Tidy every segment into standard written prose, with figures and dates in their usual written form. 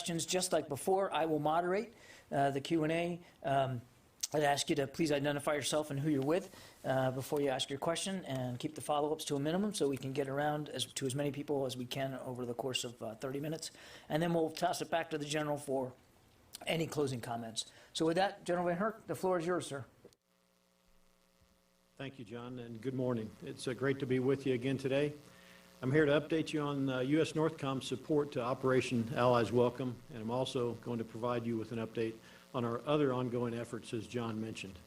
questions. Just like before, I will moderate the Q&A. I'd ask you to please identify yourself and who you're with before you ask your question, and keep the follow-ups to a minimum so we can get around to as many people as we can over the course of 30 minutes. And then we'll toss it back to the General for any closing comments. So with that, General VanHerck, the floor is yours, sir. Thank you, John, and good morning. It's great to be with you again today. I'm here to update you on USNORTHCOM's support to Operation Allies Welcome, and I'm also going to provide you with an update on our other ongoing efforts, as John mentioned.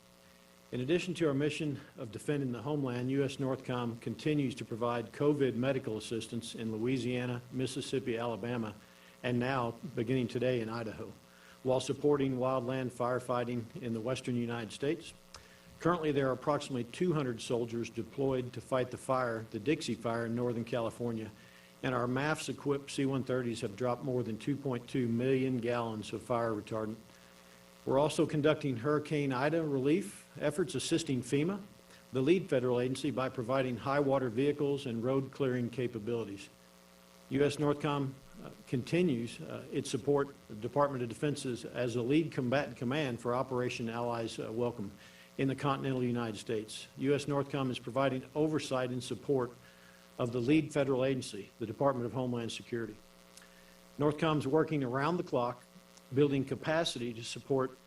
In addition to our mission of defending the homeland, USNORTHCOM continues to provide COVID medical assistance in Louisiana, Mississippi, Alabama, and now, beginning today, in Idaho, while supporting wildland firefighting in the western United States. Currently, there are approximately 200 soldiers deployed to fight the Dixie Fire in Northern California, and our MAFS-equipped C-130s have dropped more than 2.2 million gallons of fire retardant. We're also conducting Hurricane Ida relief efforts, assisting FEMA, the lead federal agency, by providing high water vehicles and road clearing capabilities. USNORTHCOM continues its support of the Department of Defense as a lead combatant command for Operation Allies Welcome in the continental United States. USNORTHCOM is providing oversight and support of the lead federal agency, the Department of Homeland Security. NORTHCOM is working around the clock, building capacity to support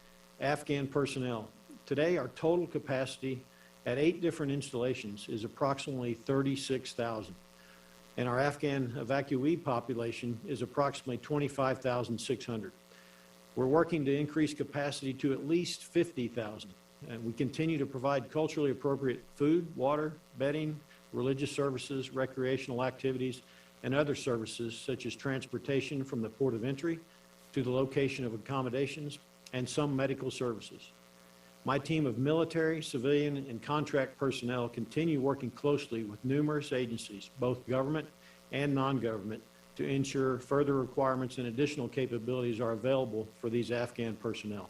Afghan personnel. Today, our total capacity at 8 different installations is approximately 36,000, and our Afghan evacuee population is approximately 25,600. We're working to increase capacity to at least 50,000, and we continue to provide culturally appropriate food, water, bedding, religious services, recreational activities, and other services such as transportation from the port of entry to the location of accommodations, and some medical services. My team of military, civilian, and contract personnel continue working closely with numerous agencies, both government and non-government, to ensure further requirements and additional capabilities are available for these Afghan personnel.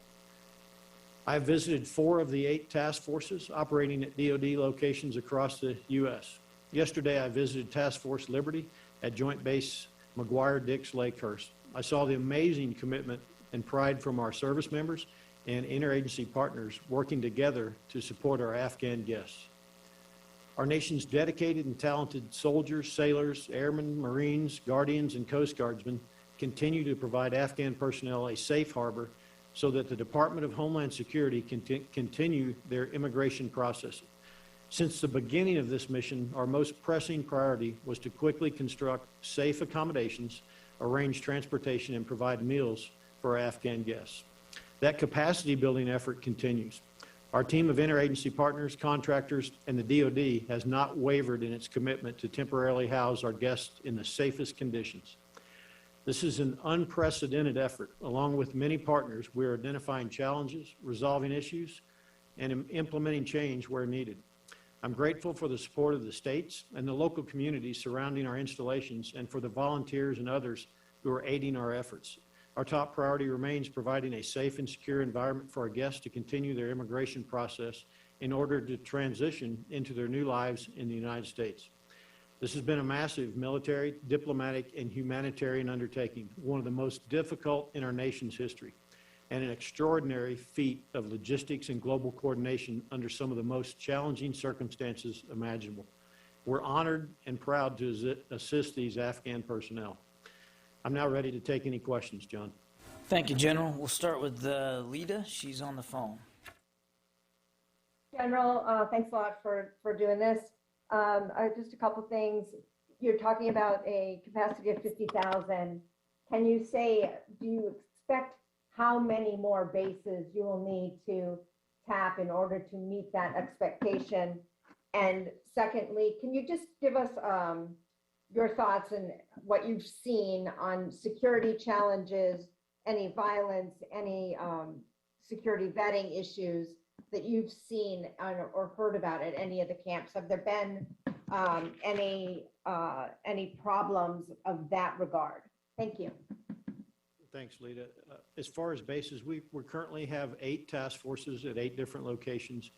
I've visited 4 of the 8 task forces operating at DoD locations across the U.S. Yesterday, I visited Task Force Liberty at Joint Base McGuire-Dix Lakehurst. I saw the amazing commitment and pride from our service members and interagency partners working together to support our Afghan guests. Our nation's dedicated and talented soldiers, sailors, airmen, Marines, Guardians, and Coast Guardsmen continue to provide Afghan personnel a safe harbor so that the Department of Homeland Security can continue their immigration process. Since the beginning of this mission, our most pressing priority was to quickly construct safe accommodations, arrange transportation, and provide meals for our Afghan guests. That capacity building effort continues. Our team of interagency partners, contractors, and the DoD has not wavered in its commitment to temporarily house our guests in the safest conditions. This is an unprecedented effort. Along with many partners, we are identifying challenges, resolving issues, and implementing change where needed. I'm grateful for the support of the states and the local communities surrounding our installations, and for the volunteers and others who are aiding our efforts. Our top priority remains providing a safe and secure environment for our guests to continue their immigration process in order to transition into their new lives in the United States. This has been a massive military, diplomatic, and humanitarian undertaking, one of the most difficult in our nation's history, and an extraordinary feat of logistics and global coordination under some of the most challenging circumstances imaginable. We're honored and proud to assist these Afghan personnel. I'm now ready to take any questions, John. Thank you, General. We'll start with Lita. She's on the phone. General, thanks a lot for doing this. Just a couple things. You're talking about a capacity of 50,000. Can you say, do you expect how many more bases you will need to tap in order to meet that expectation? And secondly, can you just give us your thoughts and what you've seen on security challenges, any violence, any security vetting issues that you've seen or heard about at any of the camps? Have there been any problems of that regard? Thank you. Thanks, Lita. As far as bases, we currently have 8 task forces at 8 different locations,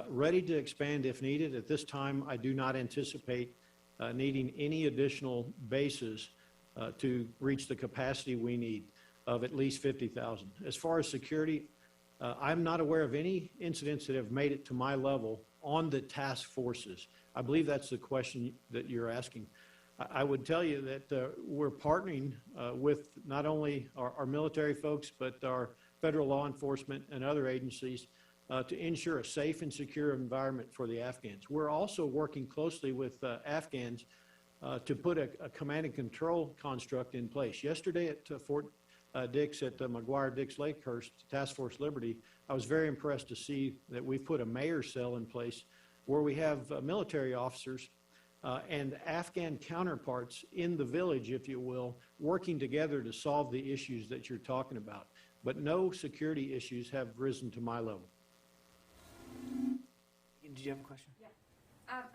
ready to expand if needed. At this time, I do not anticipate needing any additional bases to reach the capacity we need. of at least 50,000. As far as security, I'm not aware of any incidents that have made it to my level on the task forces. I believe that's the question that you're asking. I would tell you that we're partnering with not only our military folks, but our federal law enforcement and other agencies to ensure a safe and secure environment for the Afghans. We're also working closely with Afghans to put a command and control construct in place. Yesterday at Fort Dix at McGuire-Dix Lakehurst Task Force Liberty, I was very impressed to see that we've put a mayor's cell in place where we have military officers and Afghan counterparts in the village, if you will, working together to solve the issues that you're talking about. But no security issues have risen to my level. Did you have a question? Yeah.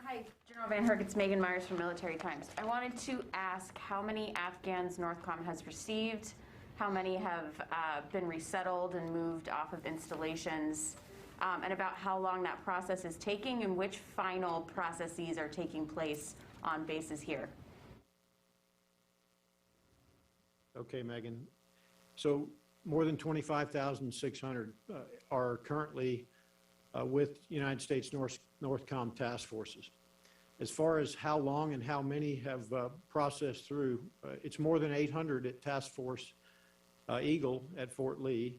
Hi, General VanHerck. It's Megan Myers from Military Times. I wanted to ask how many Afghans NORTHCOM has received, how many have been resettled and moved off of installations, and about how long that process is taking and which final processes are taking place on bases here. Okay, Megan. So more than 25,600 are currently with United States NORTHCOM task forces. As far as how long and how many have processed through, it's more than 800 at Task Force Eagle at Fort Lee.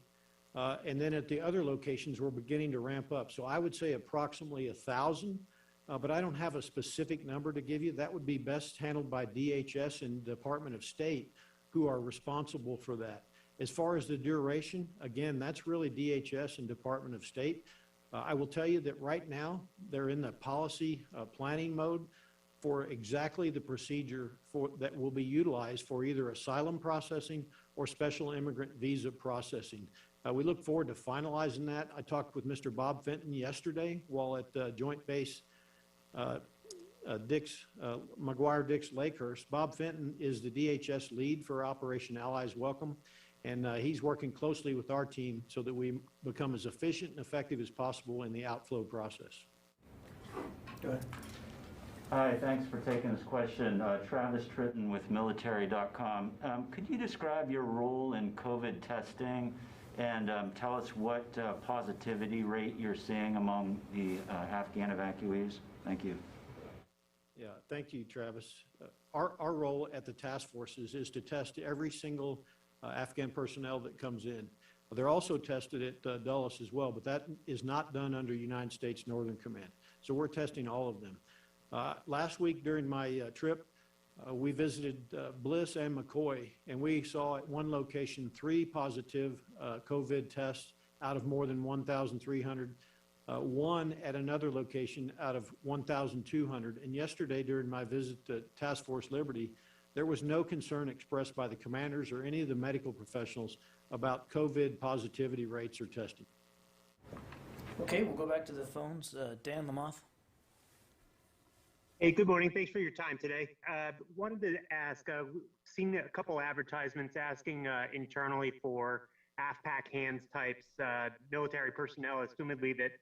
And then at the other locations, we're beginning to ramp up. So I would say approximately 1,000, but I don't have a specific number to give you. That would be best handled by DHS and Department of State, who are responsible for that. As far as the duration, again, that's really DHS and Department of State. I will tell you that right now, they're in the policy planning mode for exactly the procedure that will be utilized for either asylum processing or special immigrant visa processing. We look forward to finalizing that. I talked with Mr. Bob Fenton yesterday while at Joint Base McGuire-Dix Lakehurst. Bob Fenton is the DHS lead for Operation Allies Welcome, and he's working closely with our team so that we become as efficient and effective as possible in the outflow process. Go ahead. Hi, thanks for taking this question. Travis Tritton with military.com. Could you describe your role in COVID testing and tell us what positivity rate you're seeing among the Afghan evacuees? Thank you. Yeah, thank you, Travis. Our role at the task forces is to test every single Afghan personnel that comes in. They're also tested at Dulles as well, but that is not done under United States Northern Command. So we're testing all of them. Last week during my trip, we visited Bliss and McCoy, and we saw at one location 3 positive COVID tests out of more than 1,300, one at another location out of 1,200. And yesterday during my visit to Task Force Liberty, there was no concern expressed by the commanders or any of the medical professionals about COVID positivity rates or testing. Okay, we'll go back to the phones. Dan Lamoth. Hey, good morning. Thanks for your time today. Wanted to ask, seen a couple advertisements asking internally for AFPAC hands types, military personnel, assumedly that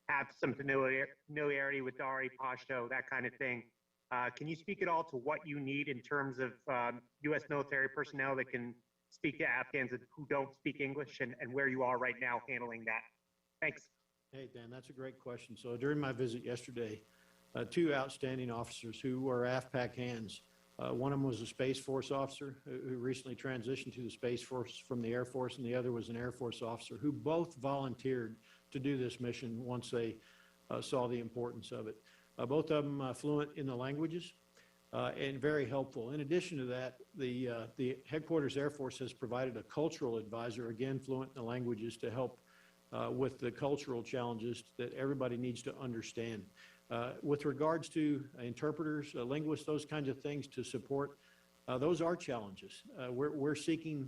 have some familiarity with Dari, Pashto, that kind of thing. Can you speak at all to what you need in terms of U.S. military personnel that can speak to Afghans who don't speak English and where you are right now handling that? Thanks. Hey, Dan, that's a great question. So during my visit yesterday, 2 outstanding officers who were AFPAC hands. One of them was a Space Force officer who recently transitioned to the Space Force from the Air Force, and the other was an Air Force officer who both volunteered to do this mission once they saw the importance of it. Both of them fluent in the languages and very helpful. In addition to that, the Headquarters Air Force has provided a cultural advisor, again fluent in the languages, to help with the cultural challenges that everybody needs to understand. With regards to interpreters, linguists, those kinds of things to support, those are challenges. We're seeking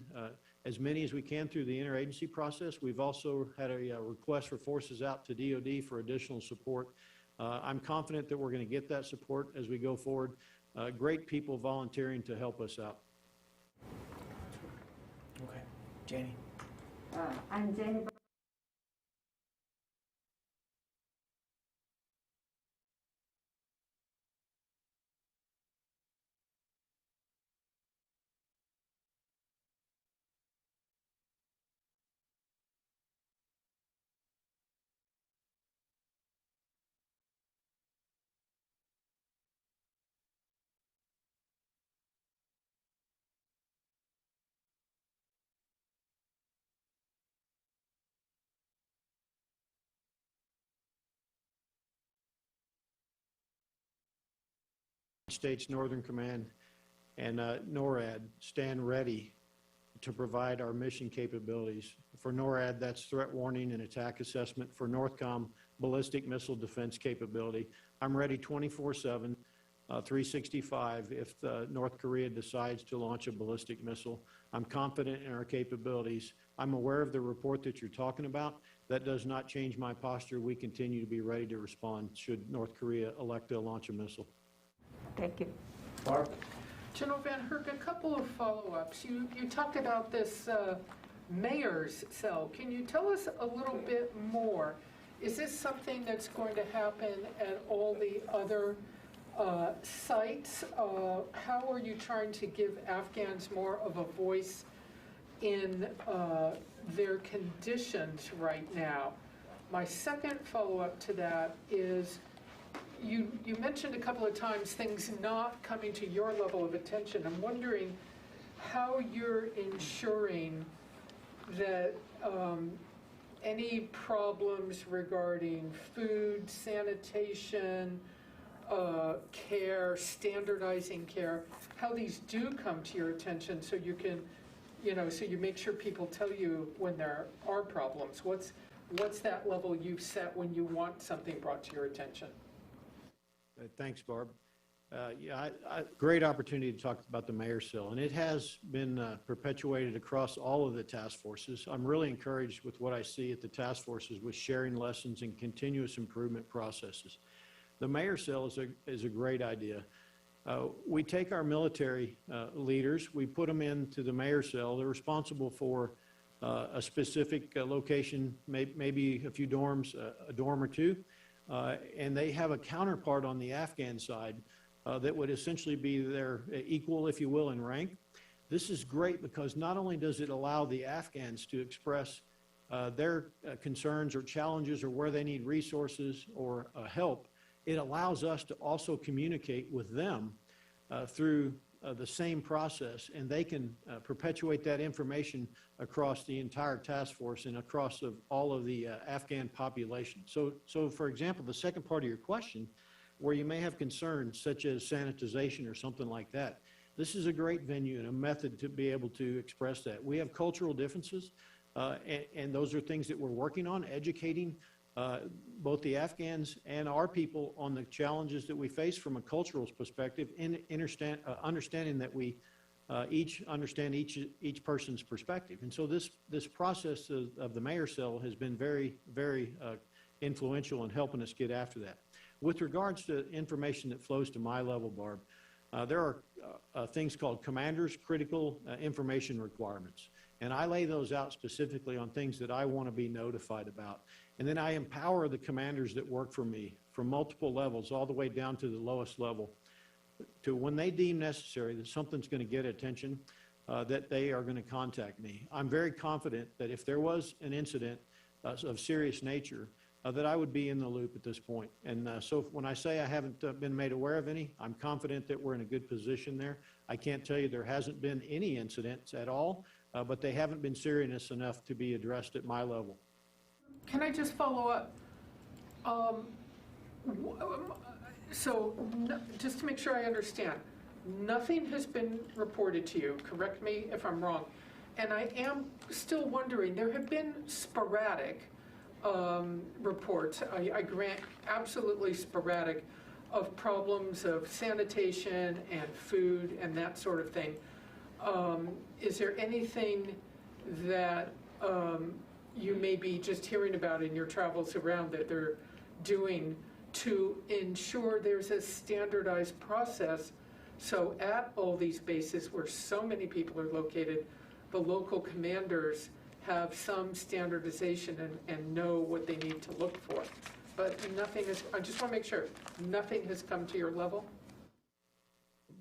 as many as we can through the interagency process. We've also had a request for forces out to DOD for additional support. I'm confident that we're going to get that support as we go forward. Great people volunteering to help us out. Okay, Janie. I'm Janie. States Northern Command and NORAD stand ready to provide our mission capabilities. For NORAD, that's threat warning and attack assessment. For NORTHCOM, ballistic missile defense capability. I'm ready 24/7, 365 if North Korea decides to launch a ballistic missile. I'm confident in our capabilities. I'm aware of the report that you're talking about. That does not change my posture. We continue to be ready to respond should North Korea elect to launch a missile. Thank you. Barb? General VanHerck, a couple of follow-ups. You talked about this mayor's cell. Can you tell us a little bit more? Is this something that's going to happen at all the other sites? How are you trying to give Afghans more of a voice in their conditions right now? My second follow-up to that is, you mentioned a couple of times things not coming to your level of attention. I'm wondering how you're ensuring that any problems regarding food, sanitation, care, standardizing care, how these do come to your attention so you can, so you make sure people tell you when there are problems. What's that level you've set when you want something brought to your attention? Thanks, Barb. Yeah, great opportunity to talk about the mayor's cell, and it has been perpetuated across all of the task forces. I'm really encouraged with what I see at the task forces with sharing lessons and continuous improvement processes. The mayor's cell is a great idea. We take our military leaders, we put them into the mayor's cell. They're responsible for a specific location, maybe a few dorms, a dorm or two. And they have a counterpart on the Afghan side that would essentially be their equal, if you will, in rank. This is great because not only does it allow the Afghans to express their concerns or challenges or where they need resources or help, it allows us to also communicate with them through the same process, and they can perpetuate that information across the entire task force and across all of the Afghan population. So for example, the second part of your question, where you may have concerns such as sanitization or something like that, this is a great venue and a method to be able to express that. We have cultural differences, and those are things that we're working on, educating both the Afghans and our people on the challenges that we face from a cultural perspective, and understanding that we each understand each person's perspective. And so this process of the mayor's cell has been very, very influential in helping us get after that. With regards to information that flows to my level, Barb, there are things called commanders' critical information requirements. And I lay those out specifically on things that I want to be notified about. And then I empower the commanders that work for me from multiple levels all the way down to the lowest level to when they deem necessary that something's going to get attention, that they are going to contact me. I'm very confident that if there was an incident of serious nature, that I would be in the loop at this point. And so when I say I haven't been made aware of any, I'm confident that we're in a good position there. I can't tell you there hasn't been any incidents at all, but they haven't been serious enough to be addressed at my level. Can I just follow up? Just to make sure I understand, nothing has been reported to you, correct me if I'm wrong, and I am still wondering, there have been sporadic reports, I grant absolutely sporadic, of problems of sanitation and food and that sort of thing. Is there anything that you may be just hearing about in your travels around that they're doing to ensure there's a standardized process so at all these bases where so many people are located, the local commanders have some standardization and know what they need to look for? But nothing is, I just want to make sure, nothing has come to your level?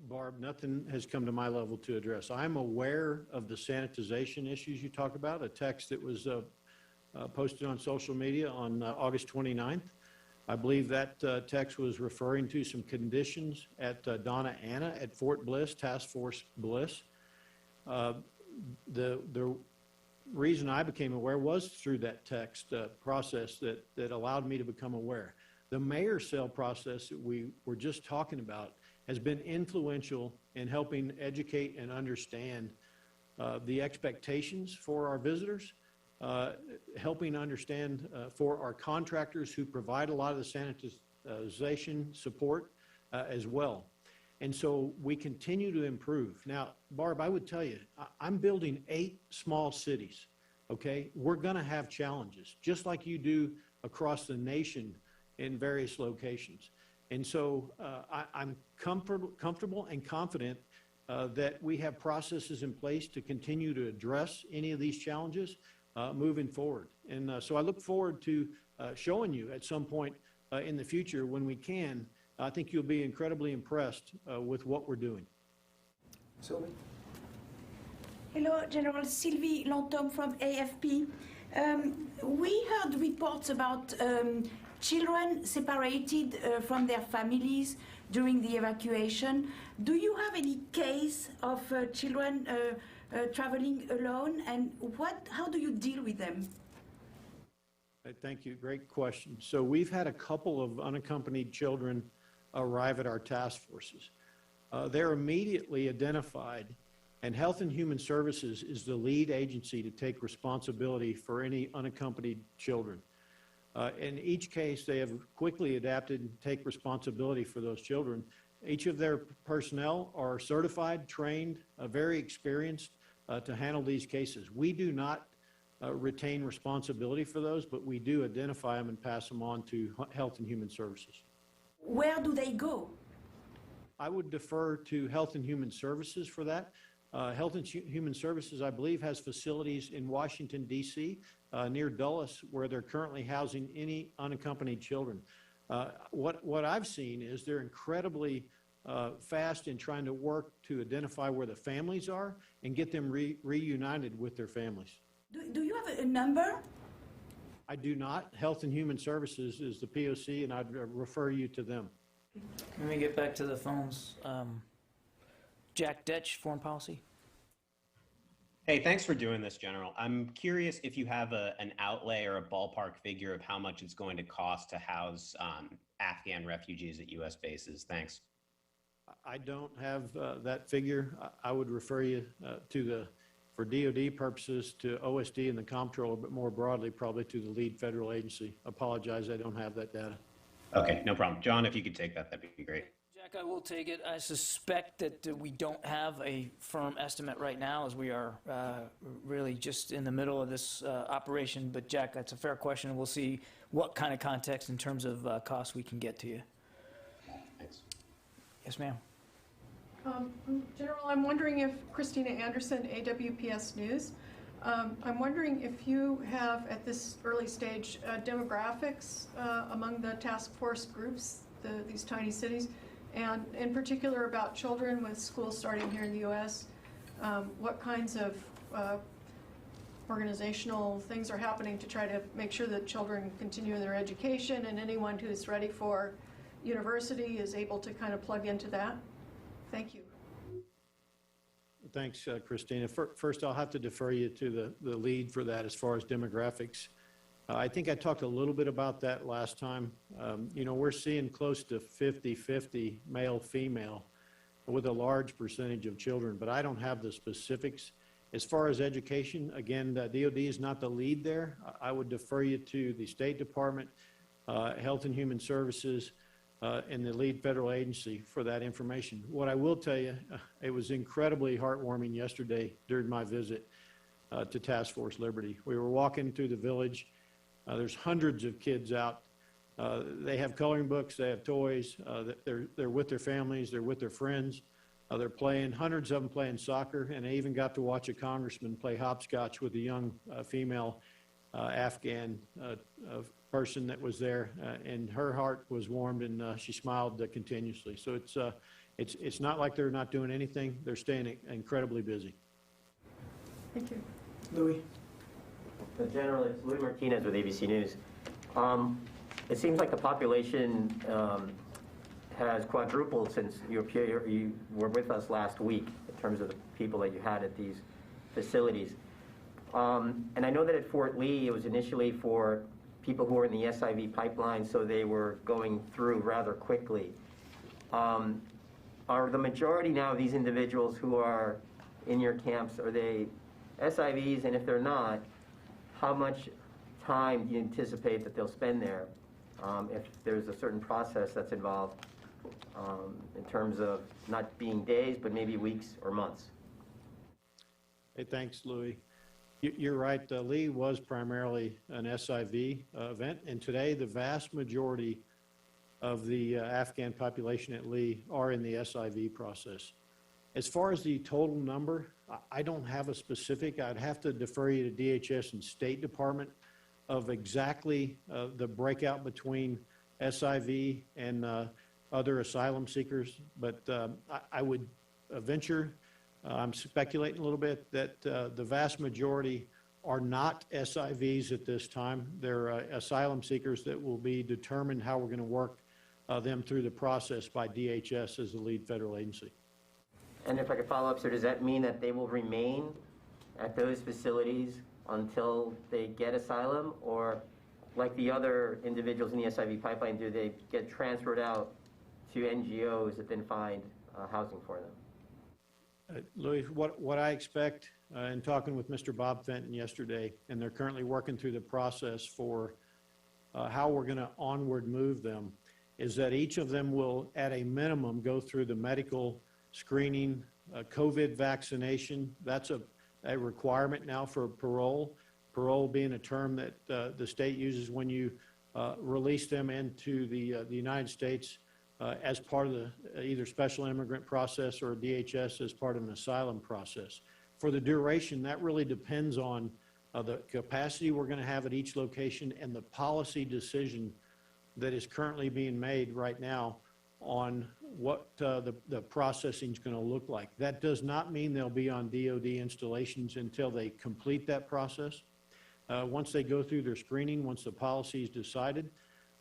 Barb, nothing has come to my level to address. I'm aware of the sanitization issues you talk about, a text that was posted on social media on August 29th. I believe that text was referring to some conditions at Donna Anna at Fort Bliss, Task Force Bliss. The reason I became aware was through that text process that allowed me to become aware. The mayor's cell process that we were just talking about has been influential in helping educate and understand the expectations for our visitors, helping understand for our contractors who provide a lot of the sanitization support as well. And so we continue to improve. Now, Barb, I would tell you, I'm building 8 small cities, okay? We're gonna have challenges, just like you do across the nation in various locations. And so I'm comfortable and confident that we have processes in place to continue to address any of these challenges moving forward. And so I look forward to showing you at some point in the future when we can. I think you'll be incredibly impressed with what we're doing. Sylvie? Hello, General Sylvie Lantom from AFP. We heard reports about children separated from their families during the evacuation. Do you have any case of children traveling alone, and how do you deal with them? Thank you. Great question. So we've had a couple of unaccompanied children arrive at our task forces. They're immediately identified, and Health and Human Services is the lead agency to take responsibility for any unaccompanied children. In each case, they have quickly adapted and take responsibility for those children. Each of their personnel are certified, trained, very experienced to handle these cases. We do not retain responsibility for those, but we do identify them and pass them on to Health and Human Services. Where do they go? I would defer to Health and Human Services for that. Health and Human Services, I believe, has facilities in Washington, D.C., near Dulles, where they're currently housing any unaccompanied children. What I've seen is they're incredibly fast in trying to work to identify where the families are and get them reunited with their families. Do you have a number? I do not. Health and Human Services is the POC, and I'd refer you to them. Let me get back to the phones. Jack Detch, Foreign Policy. Hey, thanks for doing this, General. I'm curious if you have an outlay or a ballpark figure of how much it's going to cost to house Afghan refugees at U.S. bases. Thanks. I don't have that figure. I would refer you for DOD purposes, to OSD and the comptroller, but more broadly, probably to the lead federal agency. Apologize, I don't have that data. Okay, no problem. John, if you could take that, that'd be great. Jack, I will take it. I suspect that we don't have a firm estimate right now, as we are really just in the middle of this operation. But Jack, that's a fair question. We'll see what kind of context in terms of costs we can get to you. Thanks. Yes, ma'am. General, I'm wondering if Christina Anderson, AWPS News, I'm wondering if you have, at this early stage, demographics among the task force groups, these tiny cities, and in particular about children with schools starting here in the U.S. What kinds of organizational things are happening to try to make sure that children continue their education, and anyone who's ready for university is able to kind of plug into that? Thank you. Thanks, Christina. First, I'll have to defer you to the lead for that as far as demographics. I think I talked a little bit about that last time. You know, we're seeing close to 50-50 male-female with a large percentage of children, but I don't have the specifics. As far as education, again, DOD is not the lead there. I would defer you to the State Department, Health and Human Services, and the lead federal agency for that information. What I will tell you, it was incredibly heartwarming yesterday during my visit to Task Force Liberty. We were walking through the village. There's hundreds of kids out. They have coloring books, they have toys, they're with their families, they're with their friends. They're playing, hundreds of them playing soccer, and I even got to watch a congressman play hopscotch with a young female Afghan person that was there, and her heart was warmed, and she smiled continuously. So it's not like they're not doing anything. They're staying incredibly busy. Thank you. Louis. General, it's Louis Martinez with ABC News. It seems like the population has quadrupled since you were with us last week in terms of the people that you had at these facilities. And I know that at Fort Lee, it was initially for people who were in the SIV pipeline, so they were going through rather quickly. Are are the majority now of these individuals who are in your camps, are they SIVs? And if they're not, how much time do you anticipate that they'll spend there if there's a certain process that's involved in terms of not being days, but maybe weeks or months? Hey, thanks, Louis. You're right. Lee was primarily an SIV event, and today the vast majority of the Afghan population at Lee are in the SIV process. As far as the total number, I don't have a specific. I'd have to defer you to DHS and State Department of exactly the breakout between SIV and other asylum seekers, but I would venture, I'm speculating a little bit, that the vast majority are not SIVs at this time. They're asylum seekers that will be determined how we're going to work them through the process by DHS as the lead federal agency. And if I could follow up, sir, does that mean that they will remain at those facilities until they get asylum, or like the other individuals in the SIV pipeline, do they get transferred out to NGOs that then find housing for them? Louis, what I expect in talking with Mr. Bob Fenton yesterday, and they're currently working through the process for how we're going to onward move them, is that each of them will, at a minimum, go through the medical screening, COVID vaccination. That's a requirement now for parole. Parole being a term that the state uses when you release them into the United States as part of the either special immigrant process or DHS as part of an asylum process. For the duration, that really depends on the capacity we're going to have at each location and the policy decision that is currently being made right now on what the processing is going to look like. That does not mean they'll be on DOD installations until they complete that process. Once they go through their screening, once the policy is decided,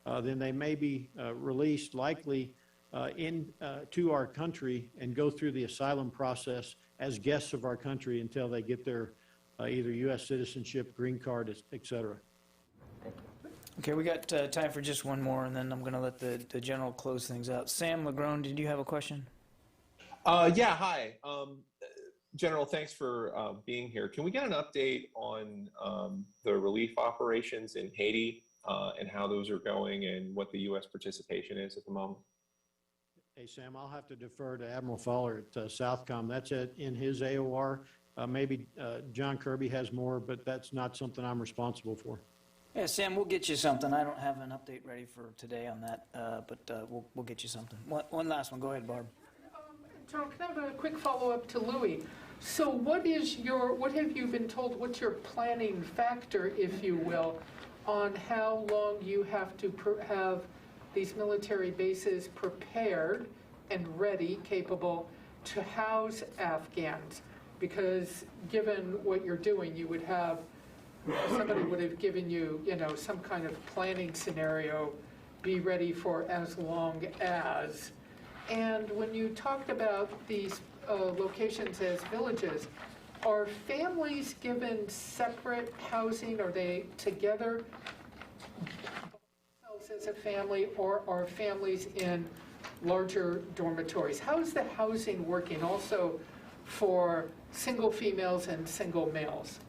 then they may be released likely to our country and go through the asylum process as guests of our country until they get their either U.S. citizenship, green card, et cetera. Okay, we got time for just one more, and then I'm going to let the general close things out. Sam Legrone, did you have a question? Yeah, hi. General, thanks for being here. Can we get an update on the relief operations in Haiti and how those are going and what the U.S. participation is at the moment? Hey, Sam, I'll have to defer to Admiral Fowler at Southcom. That's in his AOR. Maybe John Kirby has more, but that's not something I'm responsible for. Yeah, Sam, we'll get you something. I don't have an update ready for today on that, but we'll get you something. One last one. Go ahead, Barb. John, can I have a quick follow-up to Louis? So what have you been told, what's your planning factor, if you will, on how long you have to have these military bases prepared and ready, capable to house Afghans? Because given what you're doing, you would have, somebody would have given you, some kind of planning scenario, be ready for as long as. And when you talked about these locations as villages, are families given separate housing? Are they together as a family, or are families in larger dormitories? How is the housing working also for single females and single males?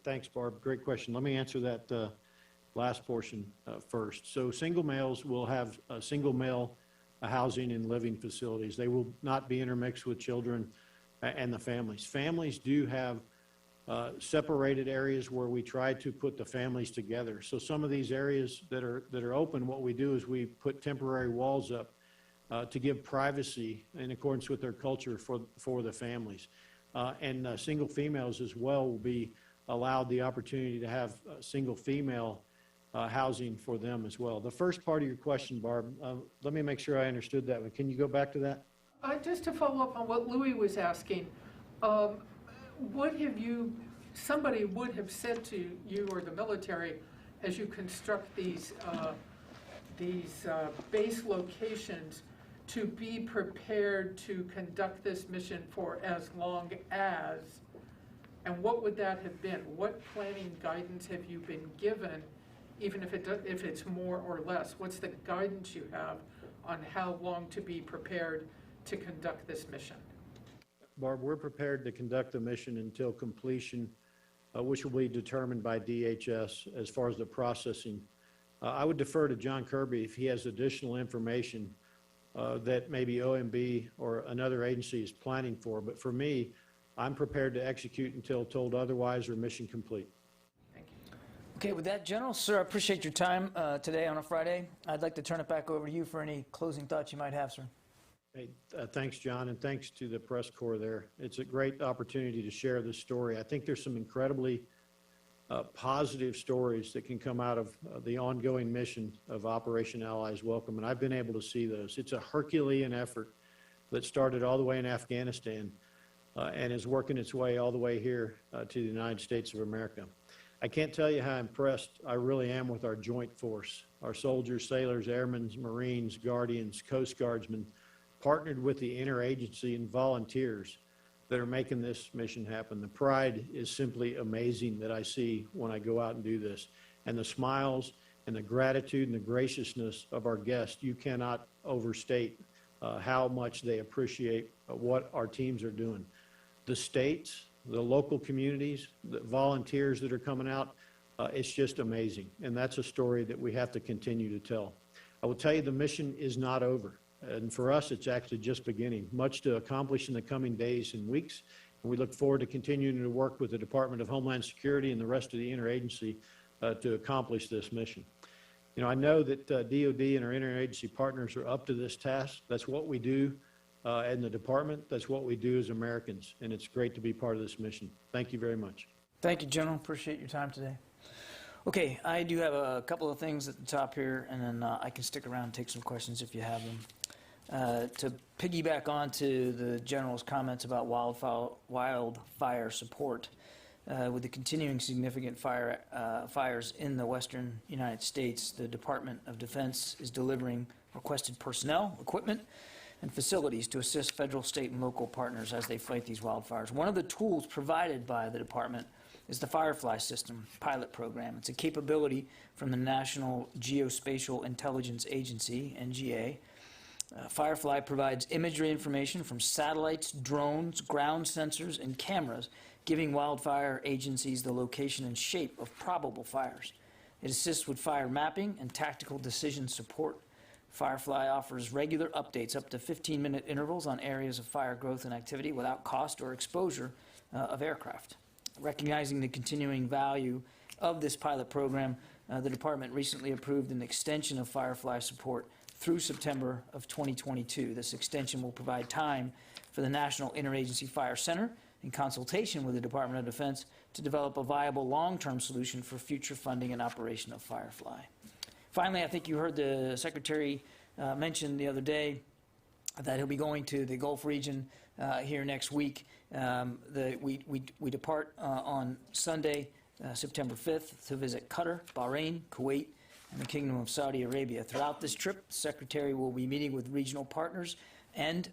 Thanks, Barb. Great question. Let me answer that last portion first. So single males will have single male housing and living facilities. They will not be intermixed with children and the families. Families do have separated areas where we try to put the families together. So some of these areas that are open, what we do is we put temporary walls up to give privacy in accordance with their culture for the families. And single females as well will be allowed the opportunity to have single female housing for them as well. The first part of your question, Barb, let me make sure I understood that one. Can you go back to that? Just to follow up on what Louis was asking, what have somebody would have said to you or the military as you construct these base locations to be prepared to conduct this mission for as long as, and what would that have been? What planning guidance have you been given, even if it's more or less? What's the guidance you have on how long to be prepared to conduct this mission? Barb, we're prepared to conduct the mission until completion, which will be determined by DHS as far as the processing. I would defer to John Kirby if he has additional information that maybe OMB or another agency is planning for. But for me, I'm prepared to execute until told otherwise or mission complete. Thank you. Okay, with that, General, sir, I appreciate your time today on a Friday. I'd like to turn it back over to you for any closing thoughts you might have, sir. Hey, thanks, John, and thanks to the press corps there. It's a great opportunity to share this story. I think there's some incredibly positive stories that can come out of the ongoing mission of Operation Allies Welcome, and I've been able to see those. It's a Herculean effort that started all the way in Afghanistan and is working its way all the way here to the United States of America. I can't tell you how impressed I really am with our joint force, our soldiers, sailors, airmen, Marines, Guardians, Coast Guardsmen, partnered with the interagency and volunteers that are making this mission happen. The pride is simply amazing that I see when I go out and do this. And the smiles and the gratitude and the graciousness of our guests, you cannot overstate how much they appreciate what our teams are doing. The states, the local communities, the volunteers that are coming out, it's just amazing. And that's a story that we have to continue to tell. I will tell you the mission is not over. And for us, it's actually just beginning. Much to accomplish in the coming days and weeks. And we look forward to continuing to work with the Department of Homeland Security and the rest of the interagency to accomplish this mission. You know, I know that DOD and our interagency partners are up to this task. That's what we do in the department. That's what we do as Americans. And it's great to be part of this mission. Thank you very much. Thank you, General. Appreciate your time today. Okay, I do have a couple of things at the top here, and then I can stick around and take some questions if you have them. To piggyback onto the General's comments about wildfire support, with the continuing significant fires in the western United States, the Department of Defense is delivering requested personnel, equipment, and facilities to assist federal, state, and local partners as they fight these wildfires. One of the tools provided by the department is the Firefly System pilot program. It's a capability from the National Geospatial Intelligence Agency, NGA. Firefly provides imagery information from satellites, drones, ground sensors, and cameras, giving wildfire agencies the location and shape of probable fires. It assists with fire mapping and tactical decision support. Firefly offers regular updates up to 15-minute intervals on areas of fire growth and activity without cost or exposure of aircraft. Recognizing the continuing value of this pilot program, the department recently approved an extension of Firefly support through September of 2022. This extension will provide time for the National Interagency Fire Center, in consultation with the Department of Defense, to develop a viable long-term solution for future funding and operation of Firefly. Finally, I think you heard the Secretary mention the other day that he'll be going to the Gulf region here next week. We depart on Sunday, September 5th, to visit Qatar, Bahrain, Kuwait, and the Kingdom of Saudi Arabia. Throughout this trip, the Secretary will be meeting with regional partners and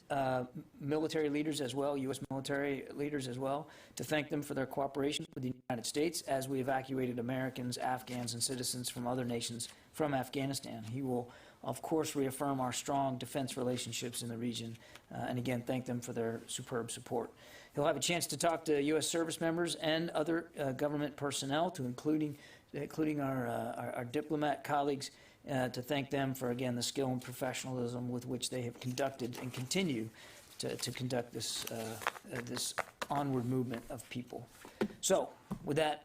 military leaders as well, U.S. military leaders as well, to thank them for their cooperation with the United States as we evacuated Americans, Afghans, and citizens from other nations from Afghanistan. He will, of course, reaffirm our strong defense relationships in the region, and again, thank them for their superb support. He'll have a chance to talk to U.S. service members and other government personnel, including our diplomat colleagues, to thank them for, again, the skill and professionalism with which they have conducted and continue to conduct this onward movement of people. So, with that,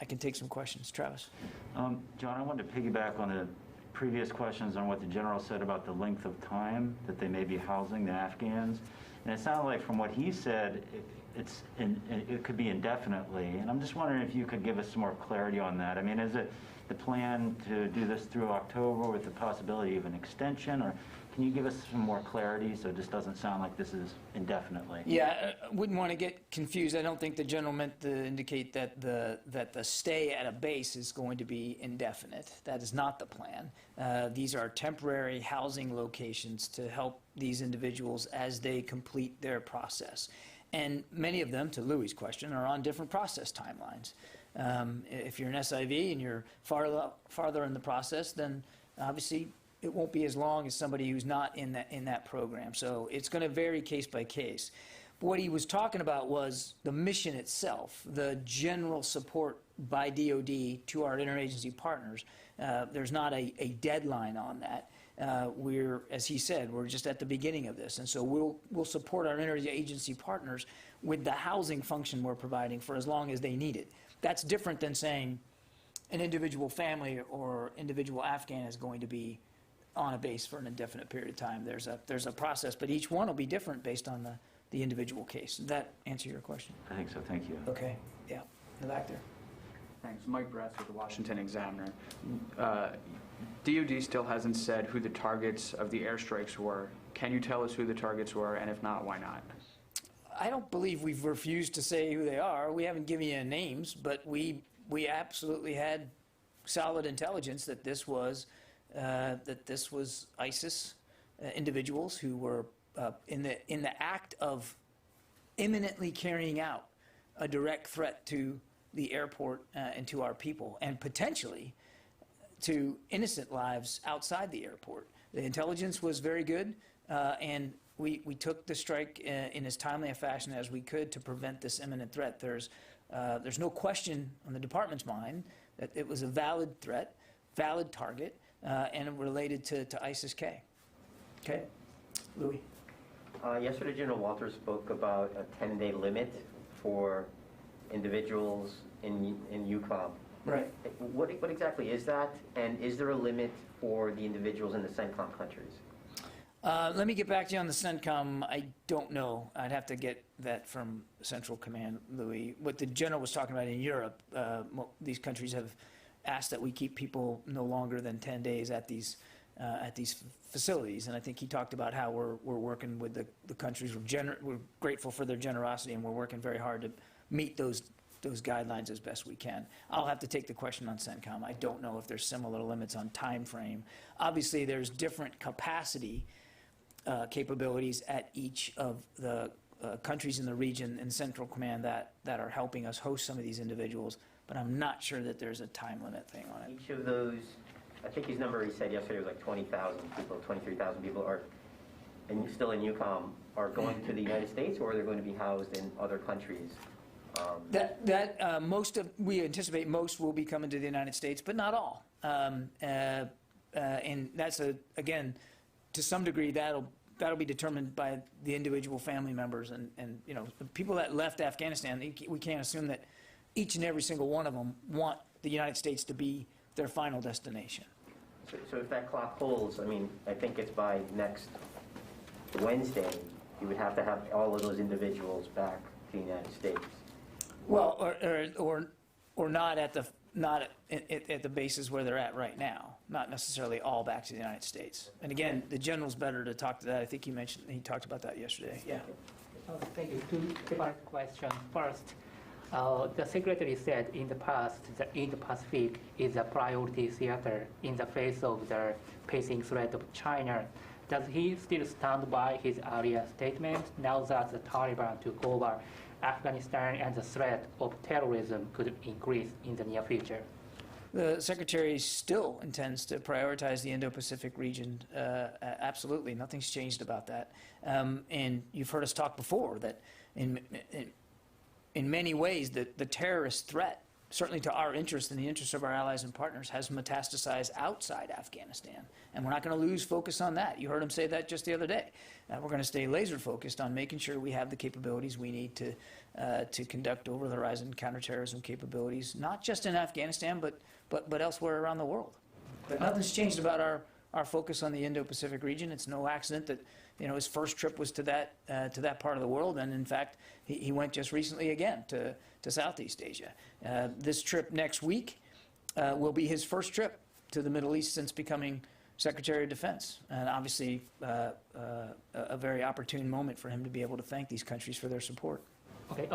I can take some questions. Travis? John, I wanted to piggyback on the previous questions on what the General said about the length of time that they may be housing the Afghans. And it sounded like from what he said, it could be indefinitely. And I'm just wondering if you could give us some more clarity on that. I mean, is it the plan to do this through October with the possibility of an extension, or can you give us some more clarity so it just doesn't sound like this is indefinitely? Yeah, I wouldn't want to get confused. I don't think the General meant to indicate that the stay at a base is going to be indefinite. That is not the plan. These are temporary housing locations to help these individuals as they complete their process. And many of them, to Louis' question, are on different process timelines. If you're an SIV and you're farther in the process, then obviously it won't be as long as somebody who's not in that program. So it's going to vary case by case. But what he was talking about was the mission itself, the general support by DoD to our interagency partners. There's not a deadline on that. We're, as he said, we're just at the beginning of this, and so we'll support our interagency partners with the housing function we're providing for as long as they need it. That's different than saying an individual family or individual Afghan is going to be on a base for an indefinite period of time. There's a process, but each one will be different based on the individual case. Does that answer your question? I think so, thank you. Okay, yeah, in the back there. Thanks. Mike Bress with the Washington Examiner. DoD still hasn't said who the targets of the airstrikes were. Can you tell us who the targets were, and if not, why not? I don't believe we've refused to say who they are. We haven't given you names, but we absolutely had solid intelligence that this was ISIS individuals who were in the act of imminently carrying out a direct threat to the airport and to our people, and potentially to innocent lives outside the airport. The intelligence was very good, and we took the strike in as timely a fashion as we could to prevent this imminent threat. There's no question on the department's mind that it was a valid threat, valid target, and related to ISIS-K. Okay, Louis. Yesterday, General Walters spoke about a 10-day limit for individuals in UCOM. Right. What exactly is that? And is there a limit for the individuals in the CENTCOM countries? Let me get back to you on the CENTCOM. I don't know. I'd have to get that from Central Command, Louis. What the general was talking about in Europe, these countries have asked that we keep people no longer than 10 days at these facilities, and I think he talked about how we're working with the countries. We're grateful for their generosity, and we're working very hard to meet those guidelines as best we can. I'll have to take the question on CENTCOM. I don't know if there's similar limits on time frame. Obviously, there's different capacity capabilities at each of the countries in the region in Central Command that are helping us host some of these individuals, but I'm not sure that there's a time limit thing on it. Each of those, I think his number he said yesterday was like 20,000 people, 23,000 people are still in UCOM, are going to the United States, or they're going to be housed in other countries? We anticipate most will be coming to the United States, but not all. And that's again, to some degree, that'll be determined by the individual family members, and the people that left Afghanistan. We can't assume that each and every single one of them want the United States to be their final destination. So if that clock holds, I mean, I think it's by next Wednesday, you would have to have all of those individuals back to the United States. Well, or not at the bases where they're at right now. Not necessarily all back to the United States. And again, the general's better to talk to that. I think he talked about that yesterday. Yeah. Thank you. Two different questions. First, the Secretary said in the past that Indo-Pacific is a priority theater in the face of the pacing threat of China. Does he still stand by his earlier statement now that the Taliban took over Afghanistan and the threat of terrorism could increase in the near future? The Secretary still intends to prioritize the Indo-Pacific region. Absolutely, nothing's changed about that. And you've heard us talk before that in many ways the terrorist threat, certainly to our interest and the interests of our allies and partners, has metastasized outside Afghanistan. And we're not going to lose focus on that. You heard him say that just the other day. We're going to stay laser focused on making sure we have the capabilities we need to conduct over-the-horizon counterterrorism capabilities, not just in Afghanistan, but elsewhere around the world. But nothing's changed about our focus on the Indo-Pacific region. It's no accident that his first trip was to that part of the world, and in fact, he went just recently again to Southeast Asia. This trip next week will be his first trip to the Middle East since becoming Secretary of Defense, and obviously a very opportune moment for him to be able to thank these countries for their support. Okay.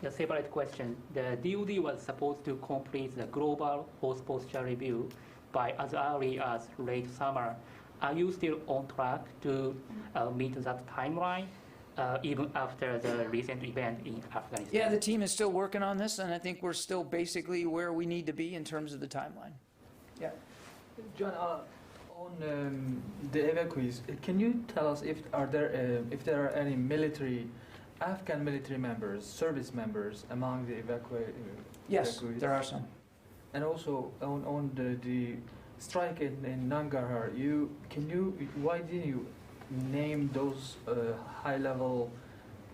The separate question. The DoD was supposed to complete the global force posture review by as early as late summer. Are you still on track to meet that timeline, even after the recent event in Afghanistan? Yeah, the team is still working on this, and I think we're still basically where we need to be in terms of the timeline. Yeah. John, On the evacuees, can you tell us if there are any Afghan military members, service members among the Yes, evacuees? there are some. And also on the strike in Nangarhar, why didn't you name those high-level,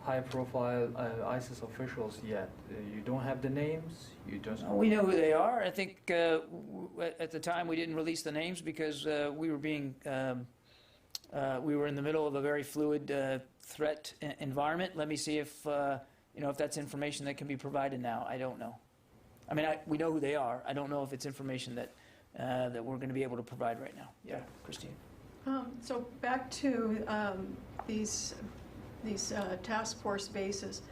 high-profile ISIS officials yet? You don't have the names. You just. We know who they are. I think at the time we didn't release the names because we were being we were in the middle of a very fluid threat environment. Let me see if if that's information that can be provided now. I don't know. I mean, we know who they are. I don't know if it's information that that we're going to be able to provide right now. Yeah, Christine. So back to these task force bases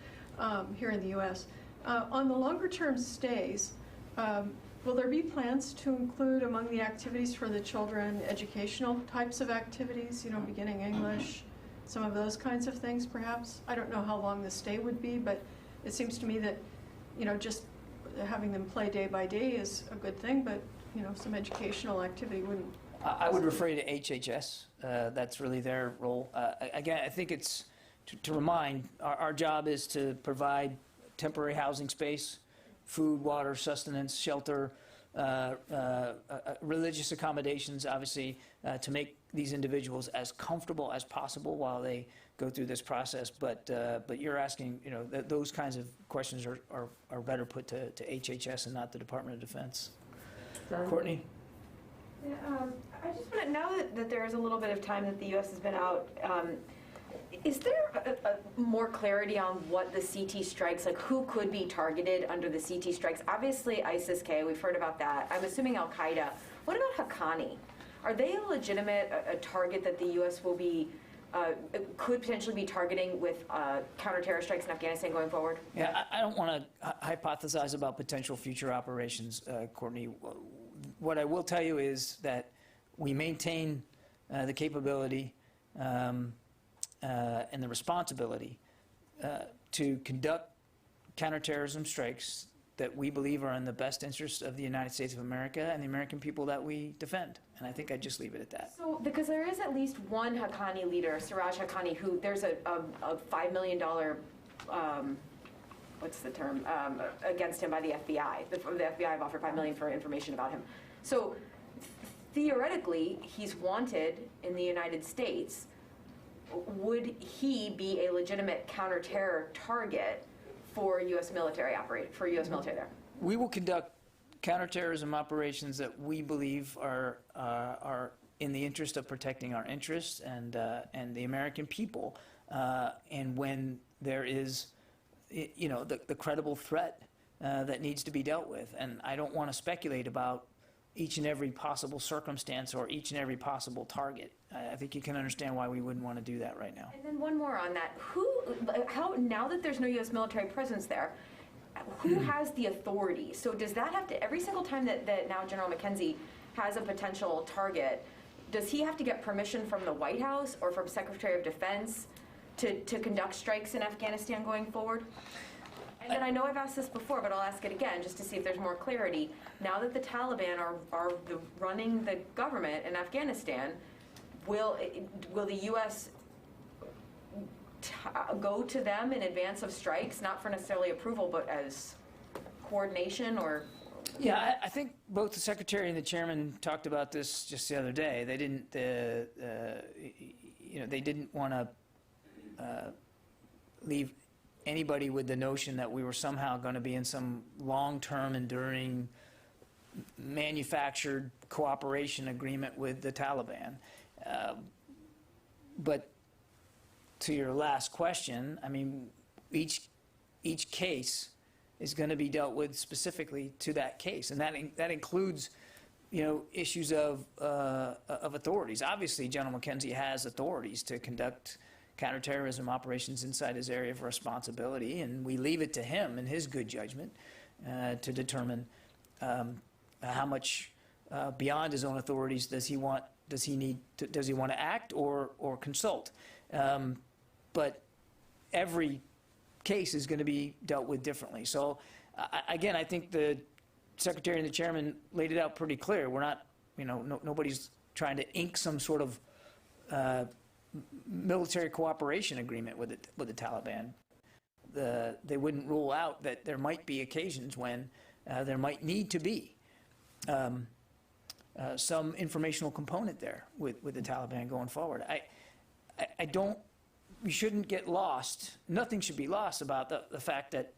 here in the U.S. On the longer-term stays, will there be plans to include among the activities for the children educational types of activities, beginning English, some of those kinds of things perhaps? I don't know how long the stay would be, but it seems to me that, just having them play day by day is a good thing, but, some educational activity wouldn't. I would refer you to HHS. That's really their role. Again, I think it's to remind, our job is to provide temporary housing space, food, water, sustenance, shelter, religious accommodations, obviously, to make these individuals as comfortable as possible while they go through this process. But you're asking, those kinds of questions are better put to HHS and not the Department of Defense. Courtney? Yeah, I just want to, now that there is a little bit of time that the U.S. has been out, is there a more clarity on what the CT strikes, like who could be targeted under the CT strikes? Obviously ISIS-K, we've heard about that. I'm assuming Al-Qaeda. What about Haqqani? Are they a legitimate target that the U.S. will be, could potentially be targeting with counter-terror strikes in Afghanistan going forward? Yeah, I don't want to hypothesize about potential future operations, Courtney. What I will tell you is that we maintain the capability and the responsibility to conduct counterterrorism strikes that we believe are in the best interest of the United States of America and the American people that we defend. And I think I'd just leave it at that. So, because there is at least one Haqqani leader, Siraj Haqqani, who there's a $5 million, what's the term, against him by the FBI. The FBI have offered $5 million for information about him. So, theoretically, he's wanted in the United States. Would he be a legitimate counter-terror target for U.S. military there? We will conduct counterterrorism operations that we believe are in the interest of protecting our interests and the American people, and when there is, the credible threat that needs to be dealt with. And I don't want to speculate about each and every possible circumstance or each and every possible target. I think you can understand why we wouldn't want to do that right now. And then one more on that. Now that there's no U.S. military presence there, who has the authority? So does that have to, every single time that now General McKenzie has a potential target, does he have to get permission from the White House or from Secretary of Defense to conduct strikes in Afghanistan going forward? And then I know I've asked this before, but I'll ask it again just to see if there's more clarity. Now that the Taliban are running the government in Afghanistan, will the U.S. go to them in advance of strikes, not for necessarily approval, but as coordination or? Yeah, I think both the Secretary and the Chairman talked about this just the other day. They didn't, they didn't want to leave anybody with the notion that we were somehow going to be in some long-term, enduring, manufactured cooperation agreement with the Taliban. But to your last question, I mean, each case is going to be dealt with specifically to that case, and that includes, issues of authorities. Obviously, General McKenzie has authorities to conduct counterterrorism operations inside his area of responsibility, and we leave it to him and his good judgment to determine how much beyond his own authorities does he want to act or consult. But every case is going to be dealt with differently. So again, I think the Secretary and the Chairman laid it out pretty clear. We're not, nobody's trying to ink some sort of military cooperation agreement with the Taliban. They wouldn't rule out that there might be occasions when there might need to be some informational component there with the Taliban going forward. I don't, we shouldn't get lost. Nothing should be lost about the fact that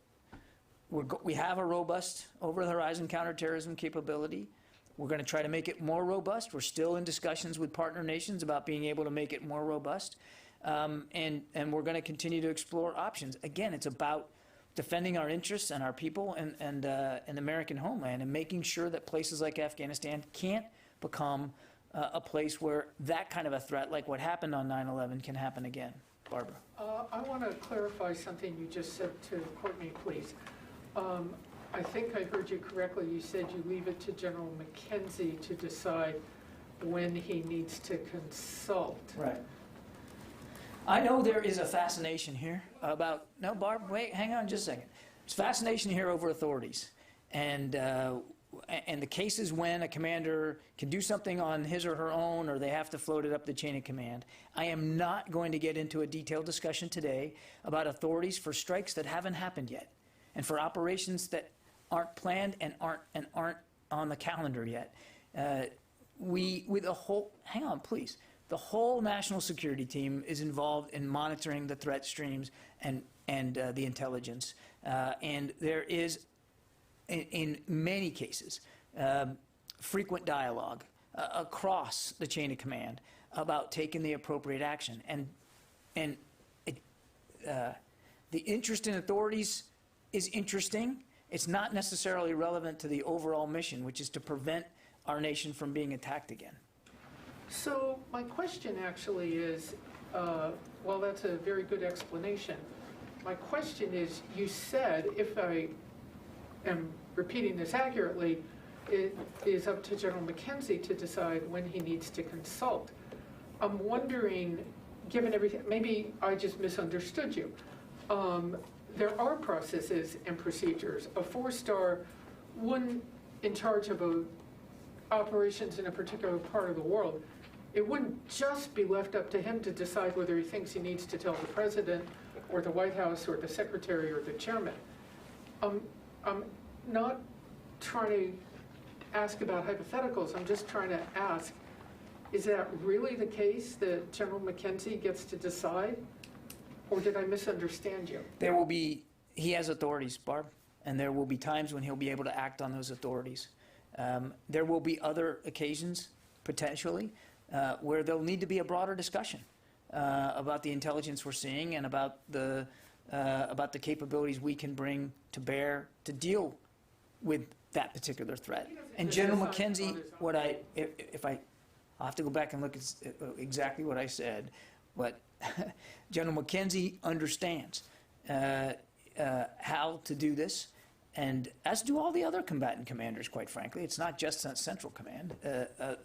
we have a robust over-the-horizon counterterrorism capability. We're going to try to make it more robust. We're still in discussions with partner nations about being able to make it more robust. And we're going to continue to explore options. Again, it's about defending our interests and our people and the American homeland, and making sure that places like Afghanistan can't become a place where that kind of a threat, like what happened on 9/11, can happen again. Barbara. I want to clarify something you just said to Courtney, please. I think I heard you correctly. You said you leave it to General McKenzie to decide when he needs to consult. Right. I know there is a fascination here about, no, Barb, wait, hang on just a second. There's fascination here over authorities. And the cases when a commander can do something on his or her own, or they have to float it up the chain of command. I am not going to get into a detailed discussion today about authorities for strikes that haven't happened yet, and for operations that aren't planned and aren't on the calendar yet. With the whole, hang on, please. The whole national security team is involved in monitoring the threat streams and the intelligence. And there is, in many cases, frequent dialogue across the chain of command about taking the appropriate action. And the interest in authorities is interesting. It's not necessarily relevant to the overall mission, which is to prevent our nation from being attacked again. So my question actually is, well, that's a very good explanation. My question is, you said, if I am repeating this accurately, it is up to General McKenzie to decide when he needs to consult. I'm wondering, given everything, maybe I just misunderstood you. There are processes and procedures. A 4-star, one in charge of operations in a particular part of the world, it wouldn't just be left up to him to decide whether he thinks he needs to tell the president or the White House or the secretary or the chairman. I'm not trying to ask about hypotheticals. I'm just trying to ask, is that really the case that General McKenzie gets to decide? Or did I misunderstand you? There will be, he has authorities, Barb, and there will be times when he'll be able to act on those authorities. There will be other occasions, potentially, where there'll need to be a broader discussion about the intelligence we're seeing and about the capabilities we can bring to bear to deal with that particular threat. And General McKenzie, I'll have to go back and look at exactly what I said, but General McKenzie understands how to do this, and as do all the other combatant commanders, quite frankly. It's not just Central Command.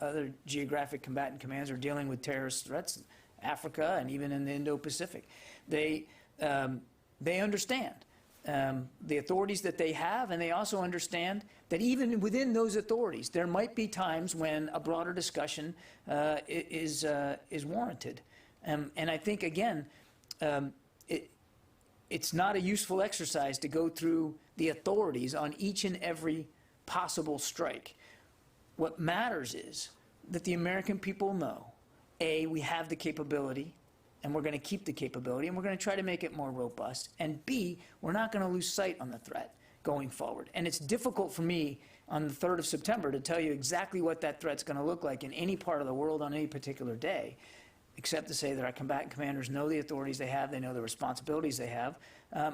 Other geographic combatant commands are dealing with terrorist threats, Africa and even in the Indo-Pacific. They understand the authorities that they have, and they also understand that even within those authorities, there might be times when a broader discussion is warranted. And I think, again, it's not a useful exercise to go through the authorities on each and every possible strike. What matters is that the American people know, A, we have the capability, and we're going to keep the capability, and we're going to try to make it more robust, and B, we're not going to lose sight on the threat going forward. And it's difficult for me on the 3rd of September to tell you exactly what that threat's going to look like in any part of the world on any particular day, except to say that our combatant commanders know the authorities they have, they know the responsibilities they have,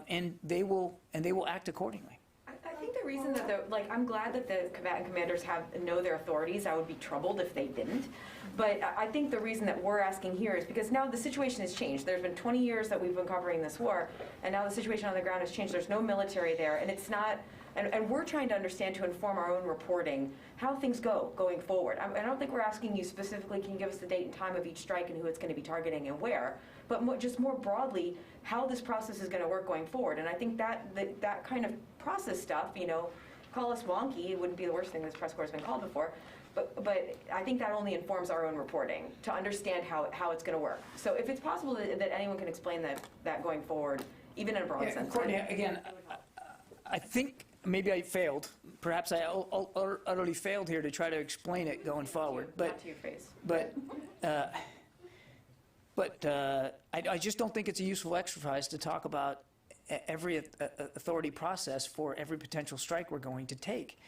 and they will act accordingly. I think the reason that I'm glad that the combatant commanders know their authorities. I would be troubled if they didn't. But I think the reason that we're asking here is because now the situation has changed. There's been 20 years that we've been covering this war, and now the situation on the ground has changed. There's no military there, and it's not. And we're trying to understand, to inform our own reporting, how things going forward. I don't think we're asking you specifically, can you give us the date and time of each strike and who it's going to be targeting and where, but just more broadly, how this process is going to work going forward. And I think that kind of process stuff, call us wonky. It wouldn't be the worst thing this press corps has been called before. But I think that only informs our own reporting to understand how it's going to work. So if it's possible that anyone can explain that going forward, even in a broad sense. Courtney, again, I think maybe I failed. Perhaps I utterly failed here to try to explain it going forward. But, not to your face. I just don't think it's a useful exercise to talk about every authority process for every potential strike we're going to take.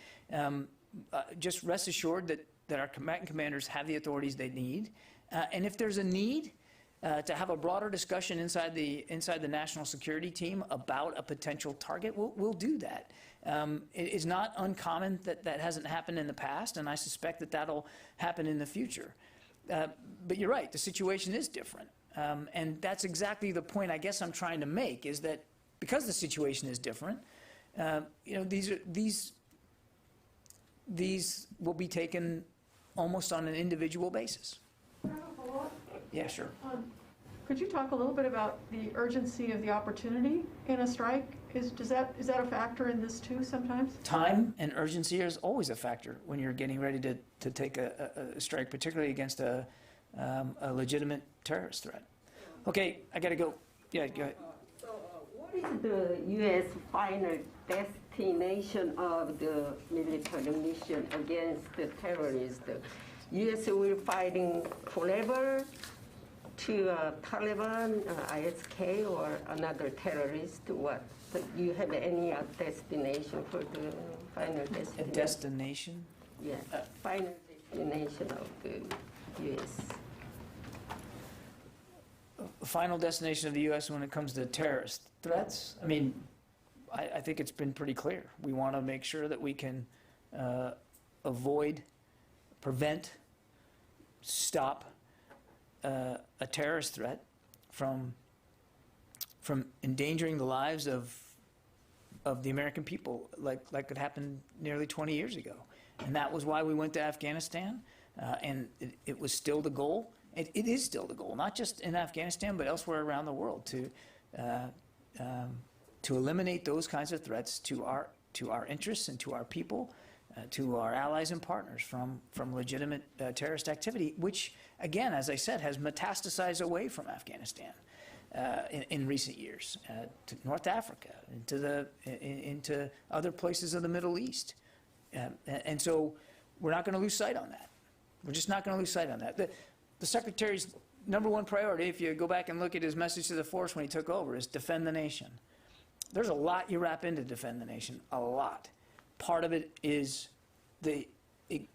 Just rest assured that our combatant commanders have the authorities they need. And if there's a need to have a broader discussion inside the national security team about a potential target, we'll do that. It is not uncommon that hasn't happened in the past, and I suspect that'll happen in the future. But you're right, the situation is different. And that's exactly the point I guess I'm trying to make, is that because the situation is different, these will be taken almost on an individual basis. Can I have a follow-up? Yeah, sure. Could you talk a little bit about the urgency of the opportunity in a strike? Is that a factor in this too sometimes? Time and urgency is always a factor when you're getting ready to take a strike, particularly against a legitimate terrorist threat. Okay, I got to go. Yeah, go ahead. So what is the U.S. final destination of the military mission against the terrorists? U.S. will fighting forever to Taliban, ISK, or another terrorist? What? Do you have any destination for the final destination? A destination? Yes, final destination of the U.S. Final destination of the U.S. when it comes to terrorist threats? I mean, I think it's been pretty clear. We want to make sure that we can avoid, prevent, stop a terrorist threat from endangering the lives of the American people, like it happened nearly 20 years ago. And that was why we went to Afghanistan, and it was still the goal. It is still the goal, not just in Afghanistan, but elsewhere around the world, to eliminate those kinds of threats to our interests and to our people, to our allies and partners from legitimate terrorist activity, which, again, as I said, has metastasized away from Afghanistan in recent years, to North Africa, into other places of the Middle East. And so we're not going to lose sight on that. We're just not going to lose sight on that. The Secretary's number one priority, if you go back and look at his message to the force when he took over, is defend the nation. There's a lot you wrap into defend the nation, a lot. Part of it is the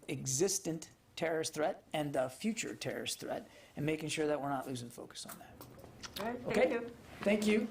existent terrorist threat and the future terrorist threat, and making sure that we're not losing focus on that. All right, okay? Thank you. Thank you.